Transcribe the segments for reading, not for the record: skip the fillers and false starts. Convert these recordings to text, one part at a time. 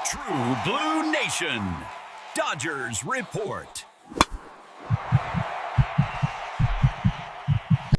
True Blue Nation, Dodgers Report.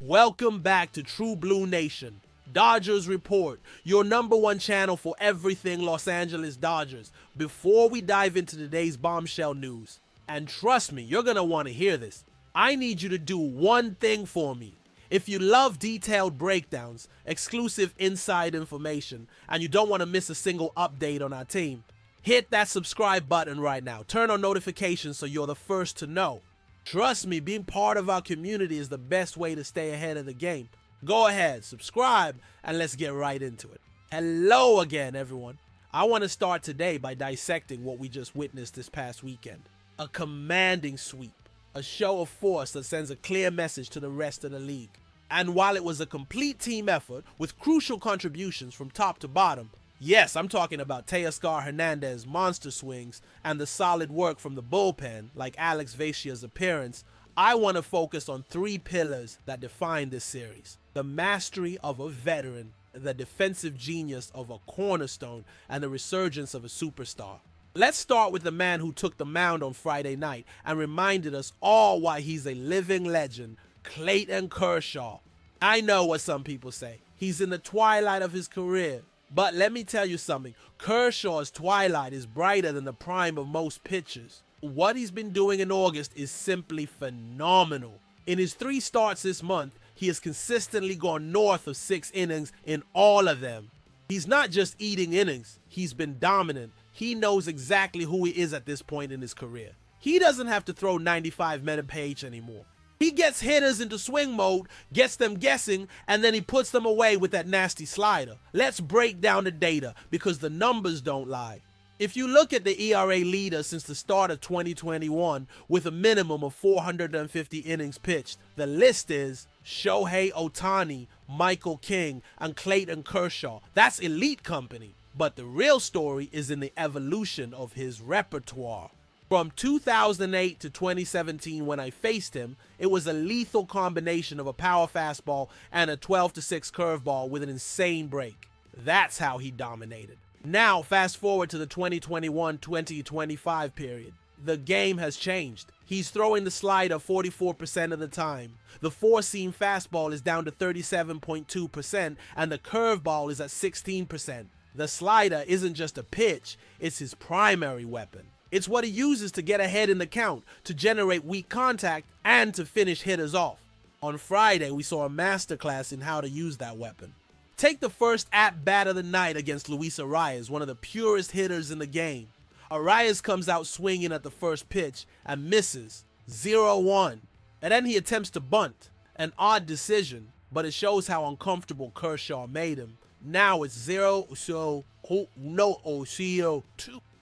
Welcome back to True Blue Nation, Dodgers Report, your #1 channel for everything Los Angeles Dodgers. Before we dive into today's bombshell news, and trust me, you're going to want to hear this, I need you to do one thing for me. If you love detailed breakdowns, exclusive inside information, and you don't want to miss a single update on our team, hit that subscribe button right now. Turn on notifications so you're the first to know. Trust me, being part of our community is the best way to stay ahead of the game. Go ahead, subscribe, and let's get right into it. Hello again, everyone. I want to start today by dissecting what we just witnessed this past weekend. A commanding sweep. A show of force that sends a clear message to the rest of the league. And while it was a complete team effort with crucial contributions from top to bottom, yes, I'm talking about Teoscar Hernandez's monster swings and the solid work from the bullpen, like Alex Veicia's appearance, I want to focus on 3 pillars that define this series. The mastery of a veteran, the defensive genius of a cornerstone, and the resurgence of a superstar. Let's start with the man who took the mound on Friday night and reminded us all why he's a living legend, Clayton Kershaw. I know what some people say. He's in the twilight of his career. But let me tell you something. Kershaw's twilight is brighter than the prime of most pitchers. What he's been doing in August is simply phenomenal. In his 3 starts this month, he has consistently gone north of 6 innings in all of them. He's not just eating innings. He's been dominant. He knows exactly who he is at this point in his career. He doesn't have to throw 95 men a page anymore. He gets hitters into swing mode, gets them guessing, and then he puts them away with that nasty slider. Let's break down the data because the numbers don't lie. If you look at the ERA leader since the start of 2021 with a minimum of 450 innings pitched, the list is Shohei Ohtani, Michael King, and Clayton Kershaw. That's elite company. But the real story is in the evolution of his repertoire. From 2008 to 2017 when I faced him, it was a lethal combination of a power fastball and a 12-6 curveball with an insane break. That's how he dominated. Now, fast forward to the 2021-2025 period. The game has changed. He's throwing the slider 44% of the time. The 4-seam fastball is down to 37.2% and the curveball is at 16%. The slider isn't just a pitch, it's his primary weapon. It's what he uses to get ahead in the count, to generate weak contact, and to finish hitters off. On Friday, we saw a masterclass in how to use that weapon. Take the first at-bat of the night against Luis Arias, one of the purest hitters in the game. Arias comes out swinging at the first pitch and misses 0-1. And then he attempts to bunt. An odd decision, but it shows how uncomfortable Kershaw made him. Now it's 0-2.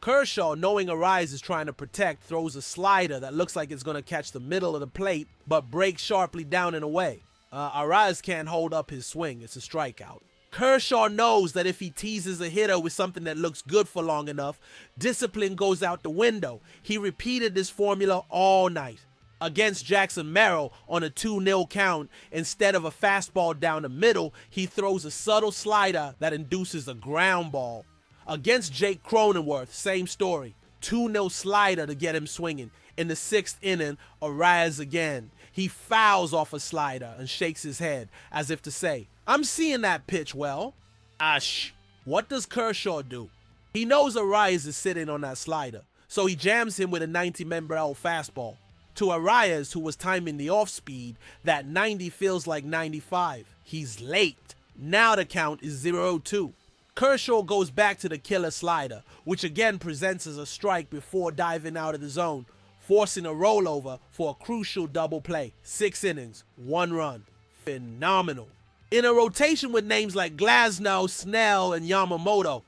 Kershaw, knowing Arias is trying to protect, throws a slider that looks like it's going to catch the middle of the plate, but breaks sharply down and away. Arias can't hold up his swing. It's a strikeout. Kershaw knows that if he teases a hitter with something that looks good for long enough, discipline goes out the window. He repeated this formula all night. Against Jackson Merrill on a 2-0 count, instead of a fastball down the middle, he throws a subtle slider that induces a ground ball. Against Jake Cronenworth, same story. 2-0 slider to get him swinging. In the 6th inning, Arias again. He fouls off a slider and shakes his head as if to say, I'm seeing that pitch well. What does Kershaw do? He knows Arias is sitting on that slider, so he jams him with a 90-mile fastball. To Arias, who was timing the off-speed, that 90 feels like 95. He's late. Now the count is 0-2. Kershaw goes back to the killer slider, which again presents as a strike before diving out of the zone, forcing a rollover for a crucial double play. 6 innings, 1 run. Phenomenal. In a rotation with names like Glasnow, Snell, and Yamamoto,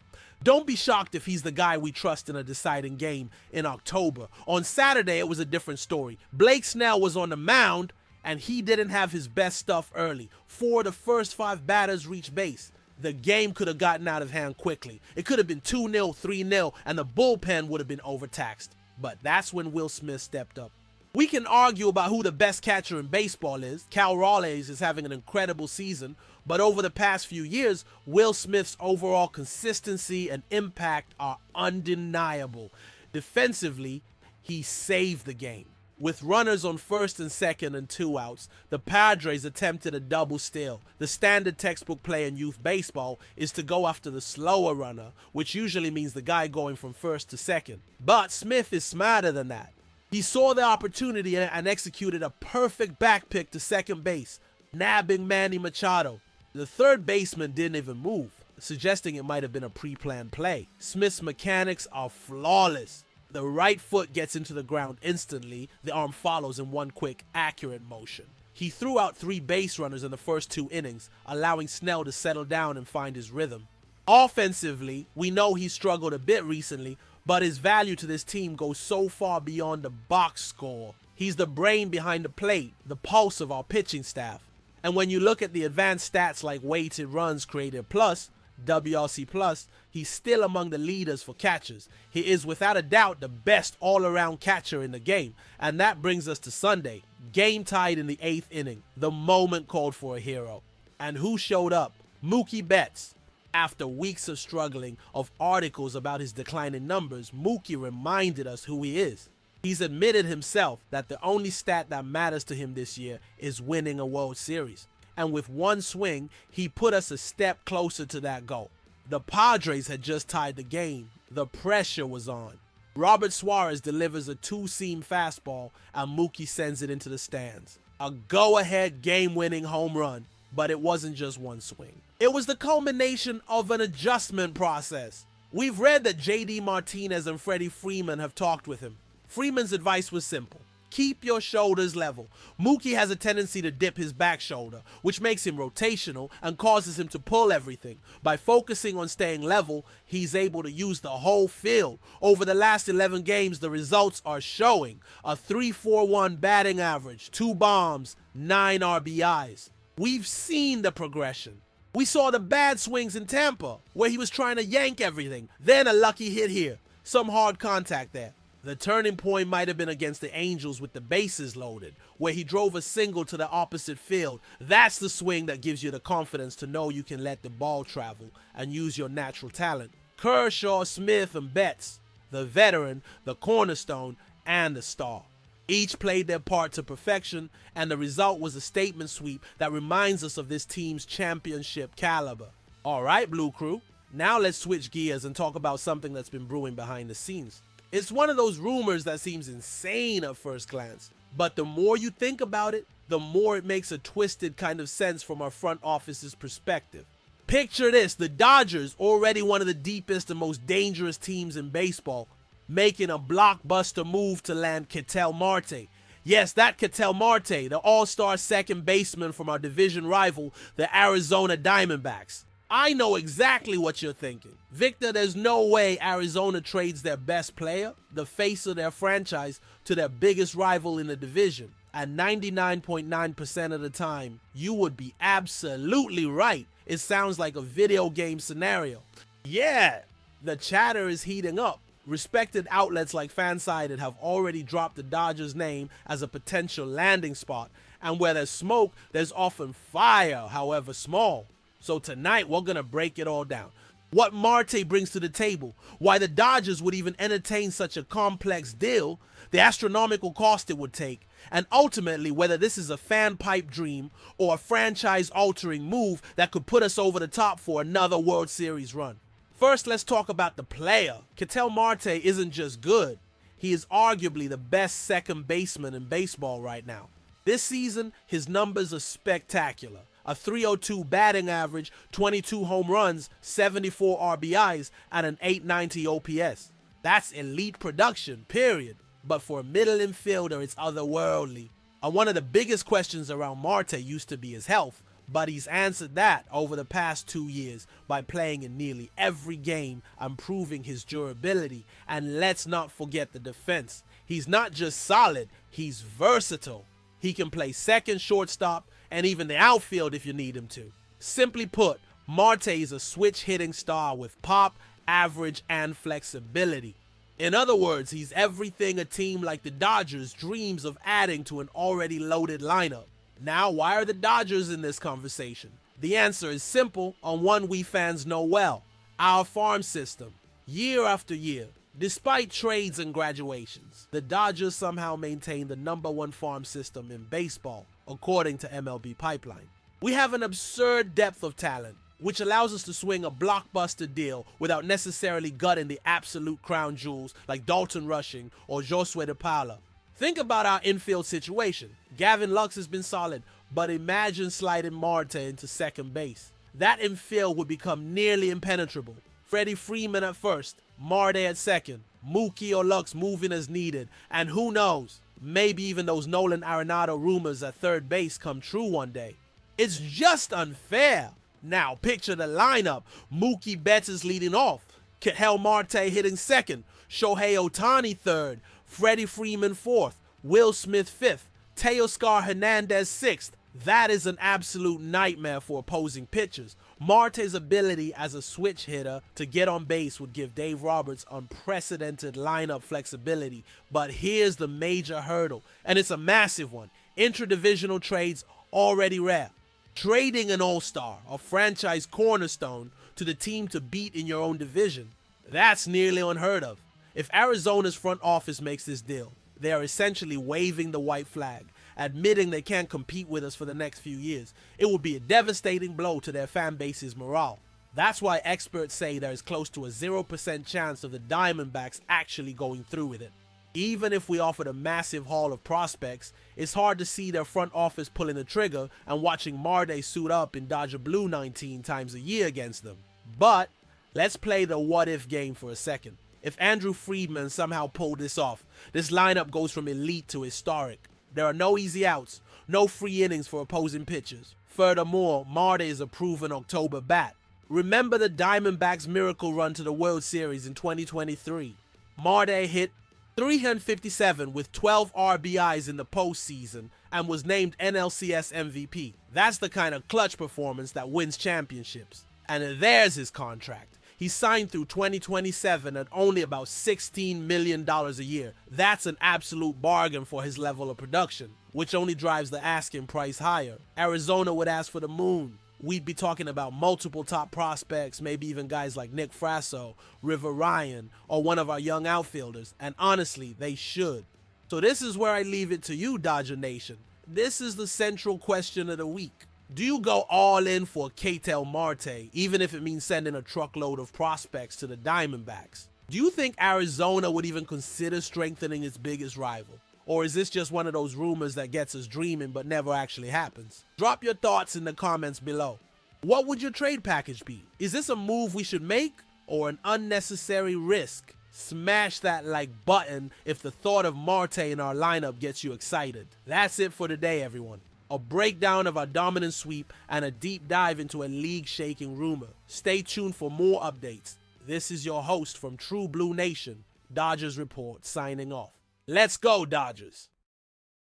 don't be shocked if he's the guy we trust in a deciding game in October. On Saturday, it was a different story. Blake Snell was on the mound, and he didn't have his best stuff early. 4 of the first 5 batters reached base. The game could have gotten out of hand quickly. It could have been 2-0, 3-0, and the bullpen would have been overtaxed. But that's when Will Smith stepped up. We can argue about who the best catcher in baseball is. Cal Raleigh is having an incredible season, But over the past few years, Will Smith's overall consistency and impact are undeniable. Defensively, he saved the game. With runners on first and second and 2 outs, the Padres attempted a double steal. The standard textbook play in youth baseball is to go after the slower runner, which usually means the guy going from first to second. But Smith is smarter than that. He saw the opportunity and executed a perfect back pick to second base, nabbing Manny Machado. The third baseman didn't even move, suggesting it might have been a pre-planned play. Smith's mechanics are flawless. The right foot gets into the ground instantly, the arm follows in one quick, accurate motion. He threw out 3 base runners in the first 2 innings, allowing Snell to settle down and find his rhythm. Offensively, we know he struggled a bit recently, but his value to this team goes so far beyond the box score. He's the brain behind the plate, the pulse of our pitching staff. And when you look at the advanced stats like weighted runs created plus, WRC plus, he's still among the leaders for catchers. He is without a doubt the best all-around catcher in the game. And that brings us to Sunday. Game tied in the 8th inning. The moment called for a hero. And who showed up? Mookie Betts. After weeks of struggling, of articles about his declining numbers, Mookie reminded us who he is. He's admitted himself that the only stat that matters to him this year is winning a World Series. And with one swing, he put us a step closer to that goal. The Padres had just tied the game. The pressure was on. Robert Suarez delivers a 2-seam fastball and Mookie sends it into the stands. A go-ahead game-winning home run, but it wasn't just one swing. It was the culmination of an adjustment process. We've read that JD Martinez and Freddie Freeman have talked with him. Freeman's advice was simple. Keep your shoulders level. Mookie has a tendency to dip his back shoulder, which makes him rotational and causes him to pull everything. By focusing on staying level, he's able to use the whole field. Over the last 11 games, the results are showing. A 3.41 batting average, 2 bombs, 9 RBIs. We've seen the progression. We saw the bad swings in Tampa, where he was trying to yank everything. Then a lucky hit here. Some hard contact there. The turning point might have been against the Angels with the bases loaded, where he drove a single to the opposite field. That's the swing that gives you the confidence to know you can let the ball travel and use your natural talent. Kershaw, Smith, and Betts, the veteran, the cornerstone, and the star. Each played their part to perfection, and the result was a statement sweep that reminds us of this team's championship caliber. All right, Blue Crew, now let's switch gears and talk about something that's been brewing behind the scenes. It's one of those rumors that seems insane at first glance, but the more you think about it, the more it makes a twisted kind of sense from our front office's perspective. Picture this, the Dodgers, already one of the deepest and most dangerous teams in baseball, making a blockbuster move to land KETEL Marte. Yes, that KETEL Marte, the all-star second baseman from our division rival, the Arizona Diamondbacks. I know exactly what you're thinking. Victor, there's no way Arizona trades their best player, the face of their franchise, to their biggest rival in the division. And 99.9% of the time, you would be absolutely right. It sounds like a video game scenario. Yeah, the chatter is heating up. Respected outlets like Fansided have already dropped the Dodgers' name as a potential landing spot. And where there's smoke, there's often fire, however small. So tonight, we're going to break it all down. What Marte brings to the table, why the Dodgers would even entertain such a complex deal, the astronomical cost it would take, and ultimately whether this is a fan pipe dream or a franchise-altering move that could put us over the top for another World Series run. First, let's talk about the player. KETEL Marte isn't just good. He is arguably the best second baseman in baseball right now. This season, his numbers are spectacular. A 302 batting average, 22 home runs, 74 RBIs, and an 890 OPS. That's elite production, period. But for a middle infielder, it's otherworldly. And one of the biggest questions around Marte used to be his health, but he's answered that over the past 2 years by playing in nearly every game and proving his durability. And let's not forget the defense. He's not just solid, he's versatile. He can play second, shortstop, and even the outfield if you need him to. Simply put, Marte is a switch-hitting star with pop, average, and flexibility. In other words, he's everything a team like the Dodgers dreams of adding to an already loaded lineup. Now, why are the Dodgers in this conversation? The answer is simple and one we fans know well: our farm system. Year after year, despite trades and graduations, the Dodgers somehow maintain the #1 farm system in baseball, according to MLB Pipeline. We have an absurd depth of talent, which allows us to swing a blockbuster deal without necessarily gutting the absolute crown jewels like Dalton Rushing or Josue De Paula. Think about our infield situation. Gavin Lux has been solid, but imagine sliding Marte into second base. That infield would become nearly impenetrable. Freddie Freeman at first, Marte at second, Mookie or Lux moving as needed, and who knows, maybe even those Nolan Arenado rumors at third base come true one day. It's just unfair. Now picture the lineup: Mookie Betts is leading off, KETEL Marte hitting second, Shohei Ohtani third, Freddie Freeman fourth, Will Smith fifth, Teoscar Hernandez sixth. That is an absolute nightmare for opposing pitchers. Marte's ability as a switch hitter to get on base would give Dave Roberts unprecedented lineup flexibility. But here's the major hurdle, and it's a massive one: intradivisional trades already rare. Trading an all-star, a franchise cornerstone, to the team to beat in your own division, that's nearly unheard of. If Arizona's front office makes this deal, they are essentially waving the white flag, admitting they can't compete with us for the next few years. It would be a devastating blow to their fan base's morale. That's why experts say there is close to a 0% chance of the Diamondbacks actually going through with it. Even if we offered a massive haul of prospects, it's hard to see their front office pulling the trigger and watching Marte suit up in Dodger Blue 19 times a year against them. But let's play the what-if game for a second. If Andrew Friedman somehow pulled this off, this lineup goes from elite to historic. There are no easy outs, no free innings for opposing pitchers. Furthermore, Marte is a proven October bat. Remember the Diamondbacks' miracle run to the World Series in 2023. Marte hit .357 with 12 RBIs in the postseason and was named NLCS MVP. That's the kind of clutch performance that wins championships. And there's his contract. He signed through 2027 at only about $16 million a year. That's an absolute bargain for his level of production, which only drives the asking price higher. Arizona would ask for the moon. We'd be talking about multiple top prospects, maybe even guys like Nick Frasso, River Ryan, or one of our young outfielders, and honestly, they should. So this is where I leave it to you, Dodger Nation. This is the central question of the week. Do you go all in for KETEL Marte, even if it means sending a truckload of prospects to the Diamondbacks? Do you think Arizona would even consider strengthening its biggest rival? Or is this just one of those rumors that gets us dreaming but never actually happens? Drop your thoughts in the comments below. What would your trade package be? Is this a move we should make or an unnecessary risk? Smash that like button if the thought of Marte in our lineup gets you excited. That's it for today, everyone. A breakdown of our dominant sweep and a deep dive into a league-shaking rumor. Stay tuned for more updates. This is your host from True Blue Nation, Dodgers Report, signing off. Let's go, Dodgers!